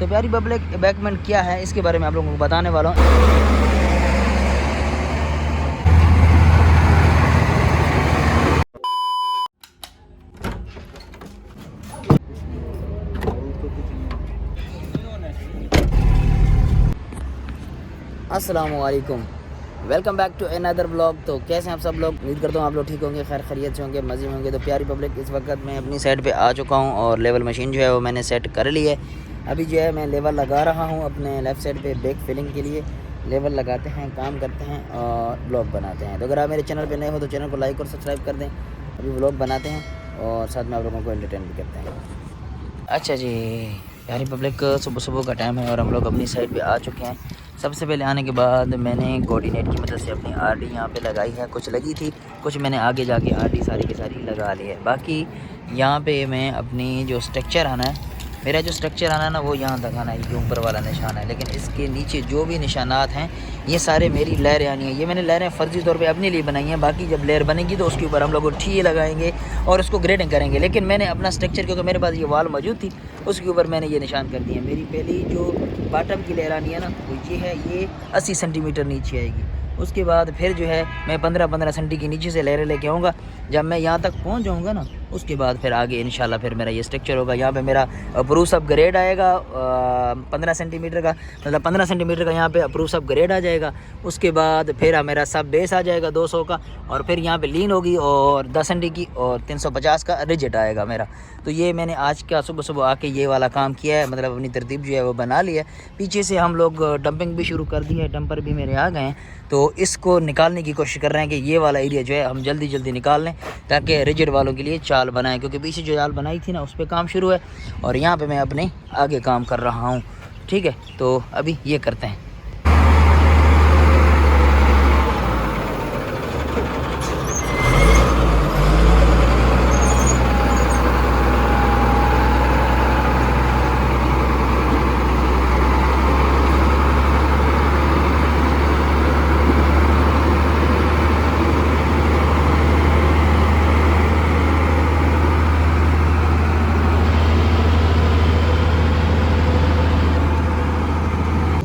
तो प्यारी पब्लिक, एबैकमेंट क्या है इसके बारे में आप लोगों को बताने वाला हूँ। अस्सलामुअलैकुम, welcome back to another blog. तो कैसे हैं आप सब लोग? उम्मीद करता हूँ आप लोग ठीक होंगे, खैर खैरियत से होंगे, मज़े में होंगे। तो प्यारी पब्लिक, इस वक्त मैं अपनी साइड पे आ चुका हूँ और लेवल मशीन जो है वो मैंने सेट कर ली है। अभी जो है मैं लेवल लगा रहा हूँ अपने लेफ़्ट साइड पे बैक फिलिंग के लिए। लेवल लगाते हैं, काम करते हैं और ब्लॉग बनाते हैं। तो अगर आप मेरे चैनल पर नए हो तो चैनल को लाइक और सब्सक्राइब कर दें। अभी ब्लॉग बनाते हैं और साथ में आप लोगों को एंटरटेन भी करते हैं। अच्छा जी प्यारी पब्लिक, सुबह सुबह का टाइम है और हम लोग अपनी साइड पे आ चुके हैं। सबसे पहले आने के बाद मैंने कोऑर्डिनेट की मदद से अपनी आरडी यहाँ पे लगाई है। कुछ लगी थी, कुछ मैंने आगे जाके आरडी सारी की सारी लगा ली है। बाकी यहाँ पे मैं अपनी जो स्ट्रक्चर आना है, मेरा जो स्ट्रक्चर आना है ना, वो यहाँ तक आना है, ये ऊपर वाला निशान है। लेकिन इसके नीचे जो भी निशानात हैं ये सारे मेरी लेयर आनी है। ये मैंने लेयरें फ़र्जी तौर पे अपने लिए बनाई हैं। बाकी जब लेयर बनेगी तो उसके ऊपर हम लोग ठीए लगाएंगे और उसको ग्रेडिंग करेंगे। लेकिन मैंने अपना स्ट्रक्चर, क्योंकि मेरे पास ये वाल मौजूद थी, उसके ऊपर मैंने ये निशान कर दिए। मेरी पहली जो बॉटम की लेयर आनी है ना, वो ये है, ये 80 सेंटीमीटर नीचे आएगी। उसके बाद फिर जो है मैं 15-15 सेंटी के नीचे से लेयर लेके आऊँगा। जब मैं यहाँ तक पहुँच जाऊँगा ना, उसके बाद फिर आगे इंशाल्लाह फिर मेरा ये स्ट्रक्चर होगा। यहाँ पे मेरा अप्रूव सब ग्रेड आएगा 15 सेंटीमीटर का, मतलब 15 सेंटीमीटर का यहाँ पे अप्रूव सब ग्रेड आ जाएगा। उसके बाद फिर मेरा सब बेस आ जाएगा 200 का, और फिर यहाँ पे लीन होगी और 10 सेंटी की, और 350 का रिजिट आएगा मेरा। तो ये मैंने आज का सुबह सुबह आके ये वाला काम किया है, मतलब अपनी तरतीब जो है वो बना ली है। पीछे से हम लोग डंपिंग भी शुरू कर दी है, डंपर भी मेरे आ गए हैं। तो इसको निकालने की कोशिश कर रहे हैं कि ये वाला एरिया जो है हम जल्दी जल्दी निकाल लें, ताकि रिजिड वालों के लिए चाल बनाएं। क्योंकि पीछे जो चाल बनाई थी ना, उस पर काम शुरू है और यहाँ पे मैं अपने आगे काम कर रहा हूँ। ठीक है, तो अभी ये करते हैं।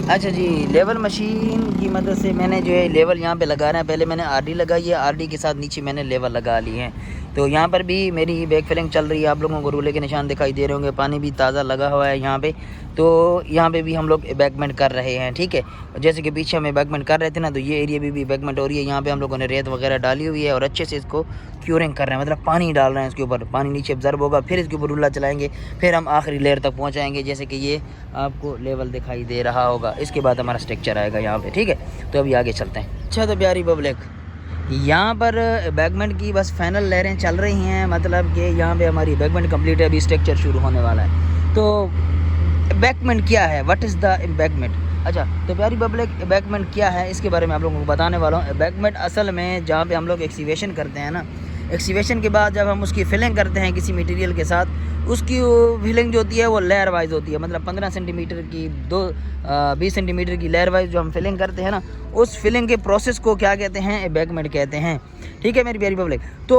अच्छा जी, लेवल मशीन की मदद से मैंने जो है लेवल यहाँ पे लगाना है। पहले मैंने आरडी लगाई है, आरडी के साथ नीचे मैंने लेवल लगा ली है। तो यहाँ पर भी मेरी बैक फिलिंग चल रही है। आप लोगों को रूले के निशान दिखाई दे रहे होंगे, पानी भी ताज़ा लगा हुआ है यहाँ पे। तो यहाँ पे भी हम लोग एबैकमेंट कर रहे हैं। ठीक है, जैसे कि पीछे हम एबैकमेंट कर रहे थे ना, तो ये एरिया भी एबैकमेंट हो रही है। यहाँ पे हम लोगों ने रेत वगैरह डाली हुई है और अच्छे से इसको क्यूरिंग कर रहे हैं, मतलब पानी डाल रहे हैं इसके ऊपर। पानी नीचे ऑब्जर्व होगा, फिर इसके ऊपर रूला चलाएंगे, फिर हम आखिरी लेयर तक पहुँचाएंगे। जैसे कि ये आपको लेवल दिखाई दे रहा होगा। इसके बाद हमारा स्ट्रक्चर आएगा यहाँ पे। ठीक है, तो अभी आगे चलते हैं। अच्छा तो प्यारी पब्लिक, यहाँ पर एबैकमेंट की बस फाइनल लेयरें चल रही हैं, मतलब कि यहाँ पे हमारी एबैकमेंट कंप्लीट है, अभी स्ट्रक्चर शुरू होने वाला है। तो एबैकमेंट क्या है, व्हाट इज़ द एबैकमेंट? अच्छा तो प्यारी पब्लिक, एबैकमेंट क्या है इसके बारे में आप लोगों को बताने वाला हूँ। एबैकमेंट असल में जहाँ पे हम लोग एक्सीवेशन करते हैं ना, एक्सीवेशन के बाद जब हम उसकी फिलिंग करते हैं किसी मटेरियल के साथ, उसकी फिलिंग जो होती है वो लेयर वाइज होती है। मतलब 15 सेंटीमीटर की 20 सेंटीमीटर की लेयर वाइज जो हम फिलिंग करते हैं ना, उस फिलिंग के प्रोसेस को क्या कहते हैं? एबैकमेंट कहते हैं। ठीक है मेरी प्यारी पब्लिक, तो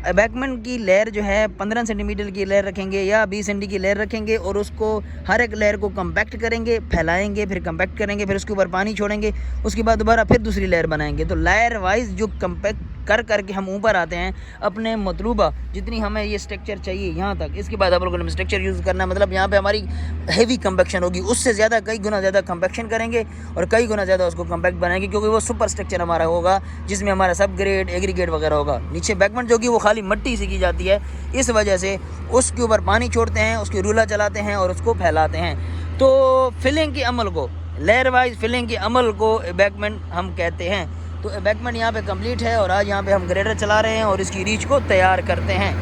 एबैकमेंट की लेयर जो है 15 सेंटीमीटर की लेयर रखेंगे या 20 सेंटी की लेयर रखेंगे, और उसको हर एक लेयर को कम्पैक्ट करेंगे, फैलाएंगे, फिर कम्पैक्ट करेंगे, फिर उसके ऊपर पानी छोड़ेंगे, उसके बाद दोबारा फिर दूसरी लेयर बनाएंगे। तो लेयर वाइज जो कम्पैक्ट कर करके हम ऊपर आते हैं अपने मतलूबा जितनी हमें ये स्ट्रक्चर चाहिए यहाँ तक। इसके बाद आप लोगों ने स्ट्रक्चर यूज़ करना है, मतलब यहाँ पे हमारी हेवी कंपैक्शन होगी, उससे ज़्यादा कई गुना ज़्यादा कंपैक्शन करेंगे और कई गुना ज़्यादा उसको कंपैक्ट बनाएंगे, क्योंकि वो सुपर स्ट्रक्चर हमारा होगा जिसमें हमारा सब ग्रेड एग्रीगेट वगैरह होगा। नीचे बैकमेंट जो कि वो खाली मट्टी से की जाती है, इस वजह से उसके ऊपर पानी छोड़ते हैं, उसकी रूला चलाते हैं और उसको फैलाते हैं। तो फिलिंग के अमल को, लेयर वाइज फिलिंग के अमल को एबैकमेंट हम कहते हैं। तो एबैकमेंट यहाँ पे कंप्लीट है और आज यहाँ पे हम ग्रेडर चला रहे हैं और इसकी रीच को तैयार करते हैं।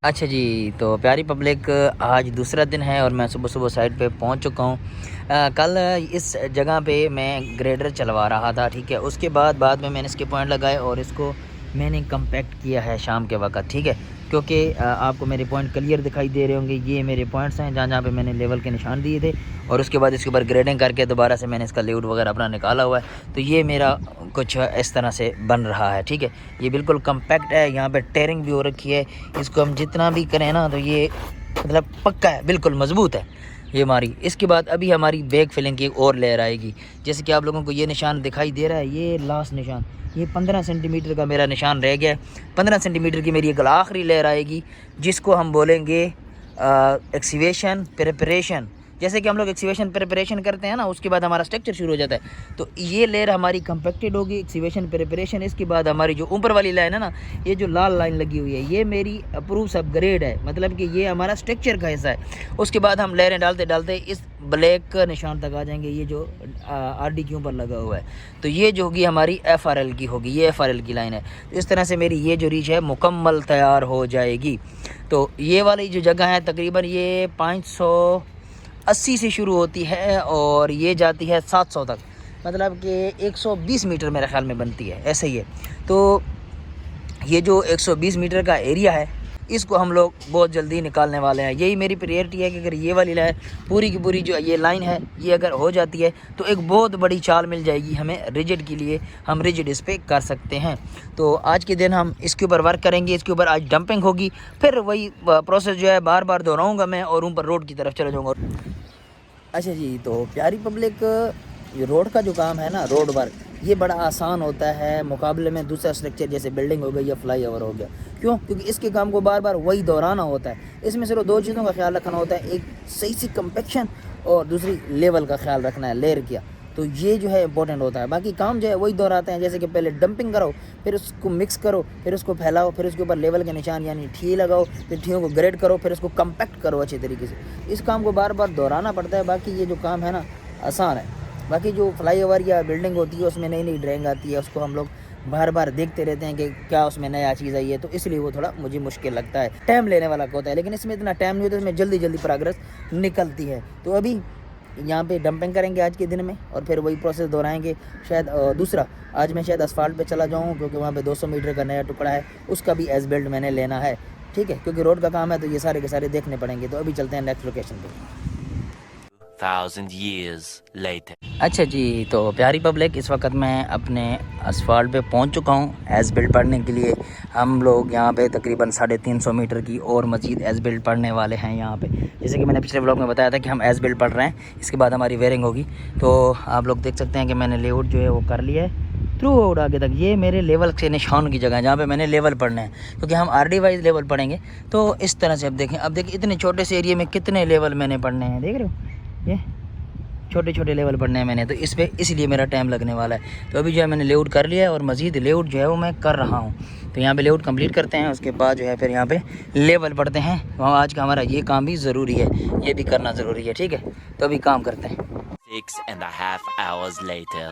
अच्छा जी, तो प्यारी पब्लिक, आज दूसरा दिन है और मैं सुबह सुबह साइट पे पहुंच चुका हूं। कल इस जगह पे मैं ग्रेडर चलवा रहा था, ठीक है। उसके बाद में मैंने इसके पॉइंट लगाए और इसको मैंने कंपैक्ट किया है शाम के वक्त, ठीक है। क्योंकि आपको मेरे पॉइंट क्लियर दिखाई दे रहे होंगे, ये मेरे पॉइंट्स हैं जहाँ जहाँ पे मैंने लेवल के निशान दिए थे। और उसके बाद इसके ऊपर ग्रेडिंग करके दोबारा से मैंने इसका लेआउट वगैरह अपना निकाला हुआ है। तो ये मेरा कुछ इस तरह से बन रहा है, ठीक है। ये बिल्कुल कम्पैक्ट है, यहाँ पे टेयरिंग भी हो रखी है। इसको हम जितना भी करें ना तो ये मतलब पक्का है, बिल्कुल मजबूत है ये हमारी। इसके बाद अभी हमारी बैक फिलिंग की एक और लेयर आएगी। जैसे कि आप लोगों को ये निशान दिखाई दे रहा है, ये लास्ट निशान, ये 15 सेंटीमीटर का मेरा निशान रह गया है। 15 सेंटीमीटर की मेरी एक आखिरी लेयर आएगी जिसको हम बोलेंगे एक्सीवेशन प्रिपरेशन। जैसे कि हम लोग एक्सीवेशन प्रिपरेशन करते हैं ना, उसके बाद हमारा स्ट्रक्चर शुरू हो जाता है। तो ये लेयर हमारी कंपैक्टेड होगी, एक्सीवेशन प्रिपरेशन। इसके बाद हमारी जो ऊपर वाली लाइन है ना, ये जो लाल लाइन लगी हुई है, ये मेरी अप्रूव अपग्रेड है, मतलब कि ये हमारा स्ट्रक्चर का हिस्सा है। उसके बाद हम लेयरें डालते डालते इस ब्लैक निशान तक आ जाएंगे, ये जो RD के ऊपर लगा हुआ है। तो ये जो होगी हमारी FRL की होगी, ये FRL की लाइन है। तो इस तरह से मेरी ये जो रीच है मुकम्मल तैयार हो जाएगी। तो ये वाली जो जगह है तकरीबन ये 580 से शुरू होती है और ये जाती है 700 तक, मतलब कि 120 मीटर मेरे ख्याल में बनती है, ऐसे ही है। तो ये जो 120 मीटर का एरिया है इसको हम लोग बहुत जल्दी निकालने वाले हैं। यही मेरी प्रायोरिटी है कि अगर ये वाली लाइन पूरी की पूरी जो ये लाइन है ये अगर हो जाती है तो एक बहुत बड़ी चाल मिल जाएगी हमें रिजिड के लिए, हम रिजिड इस पर कर सकते हैं। तो आज के दिन हम इसके ऊपर वर्क करेंगे, इसके ऊपर आज डंपिंग होगी, फिर वही प्रोसेस जो है बार बार दोहराऊँगा मैं और ऊपर रोड की तरफ चला जाऊँगा। अच्छा जी, तो प्यारी पब्लिक, ये रोड का जो काम है ना, रोड वर्क, ये बड़ा आसान होता है मुकाबले में दूसरा स्ट्रक्चर जैसे बिल्डिंग हो गई या फ्लाईओवर हो गया। क्यों? क्योंकि इसके काम को बार बार वही दोहराना होता है। इसमें सिर्फ दो चीज़ों का ख्याल रखना होता है, एक सही सी कंपैक्शन और दूसरी लेवल का ख्याल रखना है, लेयर किया। तो ये जो है इंपॉर्टेंट होता है, बाकी काम जो है वही दोहराते हैं। जैसे कि पहले डंपिंग करो, फिर उसको मिक्स करो, फिर उसको फैलाओ, फिर उसके ऊपर लेवल के निशान यानी ठी लगाओ, फिर ठियों को ग्रेड करो, फिर उसको कंपैक्ट करो अच्छे तरीके से। इस काम को बार बार दोहराना पड़ता है। बाकी ये जो काम है ना आसान है। बाकी जो फ्लाईओवर या बिल्डिंग होती है उसमें नई नई ड्राइंग आती है, उसको हम लोग बार बार देखते रहते हैं कि क्या उसमें नया चीज़ आई है, तो इसलिए वो थोड़ा मुझे मुश्किल लगता है, टाइम लेने वाला होता है। लेकिन इसमें इतना टाइम नहीं होता, इसमें जल्दी जल्दी प्रोग्रेस निकलती है। तो अभी यहाँ पे डंपिंग करेंगे आज के दिन में और फिर वही प्रोसेस दोहराएंगे। शायद दूसरा आज मैं शायद असफाल्ट पे चला जाऊँ क्योंकि वहाँ पे 200 मीटर का नया टुकड़ा है, उसका भी एज बिल्ड मैंने लेना है, ठीक है। क्योंकि रोड का काम है तो ये सारे के सारे देखने पड़ेंगे। तो अभी चलते हैं नेक्स्ट लोकेशन पे। 1000 years later. अच्छा जी, तो प्यारी पब्लिक, इस वक्त मैं अपने असफाल्ट पे पहुंच चुका हूं एज बिल्ड पढ़ने के लिए। हम लोग यहां पे तकरीबन 350 मीटर की और मज़ीद एज बिल्ड पढ़ने वाले हैं यहां पे। जैसे कि मैंने पिछले व्लॉग में बताया था कि हम एज बिल्ड पढ़ रहे हैं, इसके बाद हमारी वेयरिंग होगी। तो आप लोग देख सकते हैं कि मैंने लेआउट जो है वो कर लिया है थ्रू आउट आगे तक। ये मेरे लेवल के निशान की जगह है जहाँ पे मैंने लेवल पढ़ना है, क्योंकि हम RD वाइज लेवल पढ़ेंगे। तो इस तरह से अब देखिए इतने छोटे से एरिया में कितने लेवल मैंने पढ़ने हैं, देख रहे हो, ये छोटे छोटे लेवल पढ़ने हैं मैंने। तो इस पर इसलिए मेरा टाइम लगने वाला है। तो अभी जो है मैंने लेआउट कर लिया है और मज़ीद लेआउट जो है वो मैं कर रहा हूँ। तो यहाँ पे लेआउट कंप्लीट करते हैं, उसके बाद जो है फिर यहाँ पे लेवल पढ़ते हैं। वहाँ आज का हमारा ये काम भी ज़रूरी है, ये भी करना ज़रूरी है, ठीक है। तो अभी काम करते हैं। 6.5 hours later.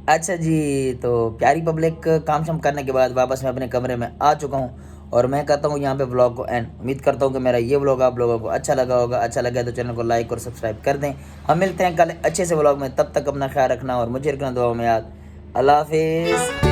अच्छा जी, तो प्यारी पब्लिक, काम शाम करने के बाद वापस मैं अपने कमरे में आ चुका हूँ और मैं कहता हूँ यहाँ पे व्लॉग को एंड। उम्मीद करता हूँ कि मेरा ये व्लॉग आप लोगों को अच्छा लगा होगा। अच्छा लगा तो चैनल को लाइक और सब्सक्राइब कर दें। हम मिलते हैं कल अच्छे से व्लॉग में, तब तक अपना ख्याल रखना और मुझे रखना दुआ में याद। अल्लाह हाफिज़।